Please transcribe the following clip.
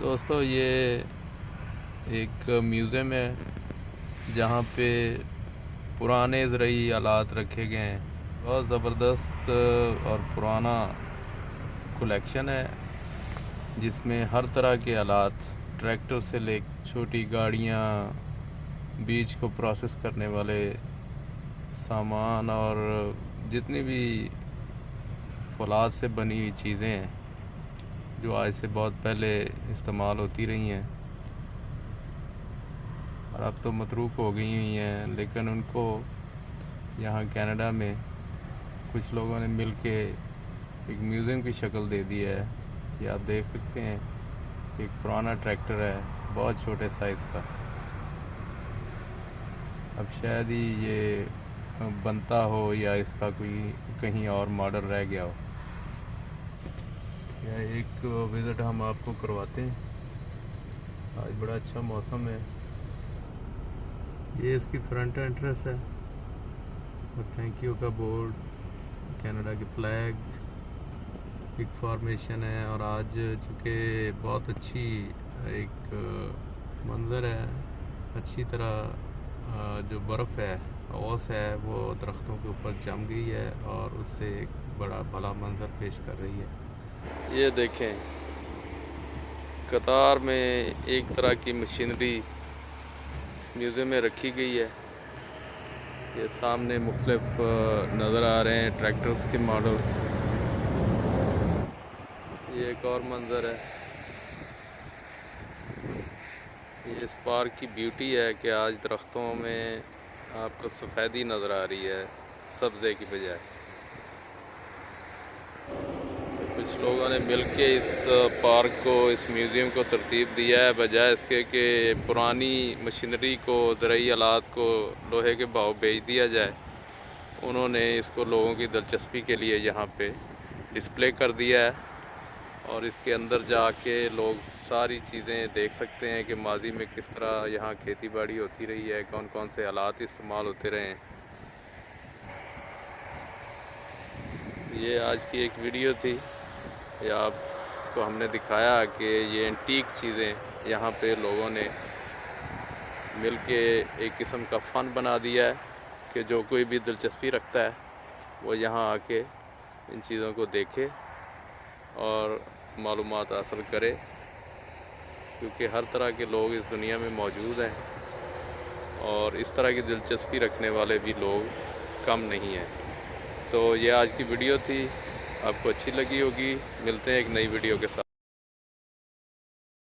दोस्तों, ये एक म्यूज़ियम है जहाँ पे पुराने ज़रूरी आलात रखे गए हैं। बहुत ज़बरदस्त और पुराना कलेक्शन है जिसमें हर तरह के आलात, ट्रैक्टर से ले छोटी गाड़ियाँ, बीज को प्रोसेस करने वाले सामान और जितनी भी फौलाद से बनी हुई चीज़ें हैं जो आज से बहुत पहले इस्तेमाल होती रही हैं और अब तो मतरूक हो गई हुई हैं, लेकिन उनको यहाँ कनाडा में कुछ लोगों ने मिल के एक म्यूज़ियम की शक्ल दे दी है। ये आप देख सकते हैं, एक पुराना ट्रैक्टर है बहुत छोटे साइज़ का। अब शायद ही ये बनता हो या इसका कोई कहीं और मॉडल रह गया हो। यह एक विज़िट हम आपको करवाते हैं। आज बड़ा अच्छा मौसम है। ये इसकी फ्रंट एंट्रेंस है और थैंक यू का बोर्ड, कनाडा की फ्लैग, एक फॉर्मेशन है। और आज चूँकि बहुत अच्छी एक मंज़र है, अच्छी तरह जो बर्फ़ है, ओस है, वो दरख्तों के ऊपर जम गई है और उससे एक बड़ा भला मंज़र पेश कर रही है। ये देखें, कतार में एक तरह की मशीनरी इस म्यूज़ियम में रखी गई है। ये सामने मुख्तलिफ नज़र आ रहे हैं ट्रैक्टर्स के मॉडल। ये एक और मंज़र है। ये इस पार्क की ब्यूटी है कि आज दरख्तों में आपको सफ़ेदी नज़र आ रही है सब्ज़े की बजाय। कुछ लोगों ने मिलके इस पार्क को, इस म्यूज़ियम को तरतीब दिया है, बजाय इसके कि पुरानी मशीनरी को, ज़रूरी आलात को लोहे के भाव बेच दिया जाए। उन्होंने इसको लोगों की दिलचस्पी के लिए यहाँ पे डिस्प्ले कर दिया है और इसके अंदर जाके लोग सारी चीज़ें देख सकते हैं कि माजी में किस तरह यहाँ खेती बाड़ी होती रही है, कौन कौन से आलात इस्तेमाल होते रहे हैं। ये आज की एक वीडियो थी। ये आपको हमने दिखाया कि ये एंटीक चीज़ें यहाँ पे लोगों ने मिलके एक किस्म का फ़न बना दिया है कि जो कोई भी दिलचस्पी रखता है वो यहाँ आके इन चीज़ों को देखे और मालूमात हासिल करे, क्योंकि हर तरह के लोग इस दुनिया में मौजूद हैं और इस तरह की दिलचस्पी रखने वाले भी लोग कम नहीं हैं। तो ये आज की वीडियो थी, आपको अच्छी लगी होगी। मिलते हैं एक नई वीडियो के साथ।